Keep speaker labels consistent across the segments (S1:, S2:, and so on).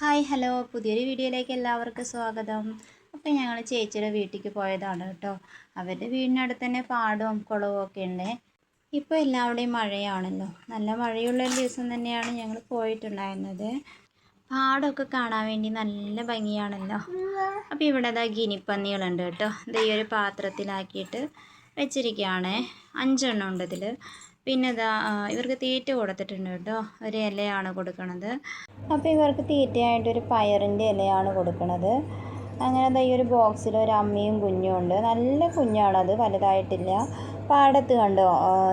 S1: Hi hello പുതിയൊരു വീഡിയോയിലേക്ക് എല്ലാവർക്കും സ്വാഗതം. അപ്പോൾ ഞങ്ങൾ ചേച്ചിയുടെ വീട്ടിലേക്ക് പോയതാണ് കേട്ടോ. അവരുടെ വീടിനടുത്ത് തന്നെ പാടവും കുളവും ഒക്കെ ഉണ്ട്. ഇപ്പോൾ എല്ലാവരുടെയും മഴയാണല്ലോ, നല്ല മഴയുള്ളൊരു ദിവസം തന്നെയാണ് ഞങ്ങൾ പോയിട്ടുണ്ടായിരുന്നത്. പാടമൊക്കെ കാണാൻ വേണ്ടി നല്ല ഭംഗിയാണല്ലോ. അപ്പോൾ ഇവിടെ ഗിനിപ്പന്നികളുണ്ട് കേട്ടോ. ഈ ഒരു പാത്രത്തിലാക്കിയിട്ട് വെച്ചിരിക്കുകയാണ്. 5 ഉണ്ട് ഇതിൽ. പിന്നെ ഇവർക്ക് തീറ്റ കൊടുത്തിട്ടുണ്ട് കേട്ടോ. ഒരു ഇലയാണ് കൊടുക്കുന്നത്. അപ്പോൾ ഇവർക്ക് തീറ്റയായിട്ടൊരു പയറിൻ്റെ ഇലയാണ് കൊടുക്കുന്നത്. അങ്ങനെ ഈ ഒരു ബോക്സിൽ ഒരു അമ്മയും കുഞ്ഞും ഉണ്ട്. നല്ല കുഞ്ഞാണത്, വലുതായിട്ടില്ല. പാടത്ത് കണ്ടോ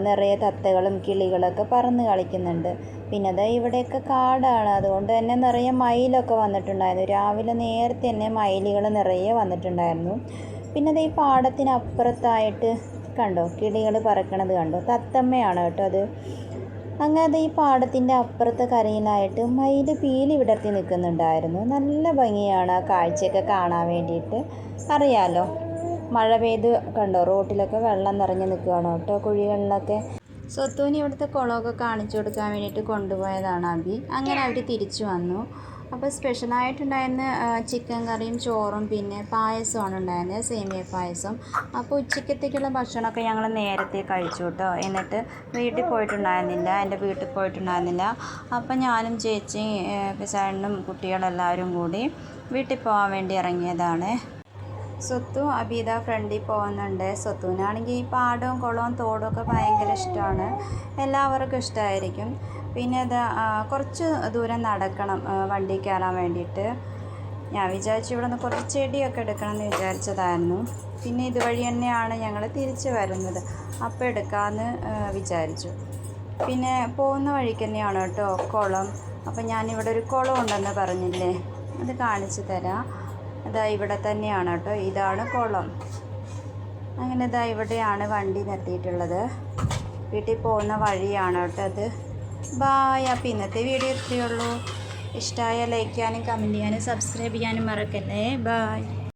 S1: നിറയെ തത്തകളും കിളികളൊക്കെ പറന്ന് കളിക്കുന്നുണ്ട്. പിന്നെ ഇവിടെയൊക്കെ കാടാണ്, അതുകൊണ്ട് തന്നെ നിറയെ മയിലൊക്കെ വന്നിട്ടുണ്ടായിരുന്നു. രാവിലെ നേരത്തെ തന്നെ മയിലുകൾ നിറയെ വന്നിട്ടുണ്ടായിരുന്നു. പിന്നെ ഈ പാടത്തിനപ്പുറത്തായിട്ട് കണ്ടോ കിളികൾ പറക്കണത് കണ്ടോ, തത്തമ്മയാണ് കേട്ടോ അത്. അങ്ങനെ ഈ പാടത്തിൻ്റെ അപ്പുറത്തെ കരയിലായിട്ട് മയിൽ പീലി വിടർത്തി നിൽക്കുന്നുണ്ടായിരുന്നു. നല്ല ഭംഗിയാണ് ആ കാഴ്ചയൊക്കെ കാണാൻ വേണ്ടിയിട്ട്. അറിയാലോ, മഴ പെയ്ത് കണ്ടോ റോട്ടിലൊക്കെ വെള്ളം നിറഞ്ഞ് നിൽക്കുകയാണ് കേട്ടോ, കുഴികളിലൊക്കെ. സ്വത്തൂന് ഇവിടുത്തെ കുളമൊക്കെ കാണിച്ചു കൊടുക്കാൻ വേണ്ടിയിട്ട് കൊണ്ടുപോയതാണ് അബി. അങ്ങനെ അവർ തിരിച്ചു വന്നു. അപ്പോൾ സ്പെഷ്യലായിട്ടുണ്ടായിരുന്ന ചിക്കൻ കറിയും ചോറും പിന്നെ പായസമാണ് ഉണ്ടായിരുന്നത്, സേമിയ പായസം. അപ്പോൾ ഉച്ചക്കത്തേക്കുള്ള ഭക്ഷണമൊക്കെ ഞങ്ങൾ നേരത്തെ കഴിച്ചു കേട്ടോ. എന്നിട്ട് വീട്ടിൽ പോയിട്ടുണ്ടായിരുന്നില്ല, എൻ്റെ വീട്ടിൽ പോയിട്ടുണ്ടായിരുന്നില്ല. അപ്പം ഞാനും ചേച്ചിയും പിസാരനും കുട്ടികളെല്ലാവരും കൂടി വീട്ടിൽ പോകാൻ വേണ്ടി ഇറങ്ങിയതാണ്. സ്വത്തു അബീത ഫ്രണ്ടിൽ പോകുന്നുണ്ട്. സ്വത്തുവിനാണെങ്കിൽ ഈ പാടവും കുളവും തോടും ഒക്കെ ഭയങ്കര ഇഷ്ടമാണ്, എല്ലാവർക്കും ഇഷ്ടമായിരിക്കും. പിന്നെ കുറച്ച് ദൂരം നടക്കണം വണ്ടി കയറാൻ വേണ്ടിയിട്ട്. ഞാൻ വിചാരിച്ചു ഇവിടെ നിന്ന് കുറച്ച് ചെടിയൊക്കെ എടുക്കണം എന്ന് വിചാരിച്ചതായിരുന്നു. പിന്നെ ഇതുവഴി തന്നെയാണ് ഞങ്ങൾ തിരിച്ച് വരുന്നത്, അപ്പോൾ എടുക്കാമെന്ന് വിചാരിച്ചു. പിന്നെ പോകുന്ന വഴിക്ക് തന്നെയാണ് കേട്ടോ കുളം. അപ്പോൾ ഞാനിവിടെ ഒരു കുളം ഉണ്ടെന്ന് പറഞ്ഞില്ലേ, അത് കാണിച്ചു തരാം. ഇവിടെ തന്നെയാണ് കേട്ടോ, ഇതാണ് കുളം. അങ്ങനെ ഇവിടെയാണ് വണ്ടി നിർത്തിയിട്ടുള്ളത്. വീട്ടിൽ പോകുന്ന വഴിയാണ് കേട്ടോ അത്. ബായ്. അപ്പോൾ ഇന്നത്തെ വീഡിയോ ഇത്രയേ ഉള്ളൂ. ഇഷ്ടമായ ലൈക്ക് ചെയ്യാനും കമൻറ്റ് ചെയ്യാനും സബ്സ്ക്രൈബ് ചെയ്യാനും മറക്കല്ലേ. ബായ്.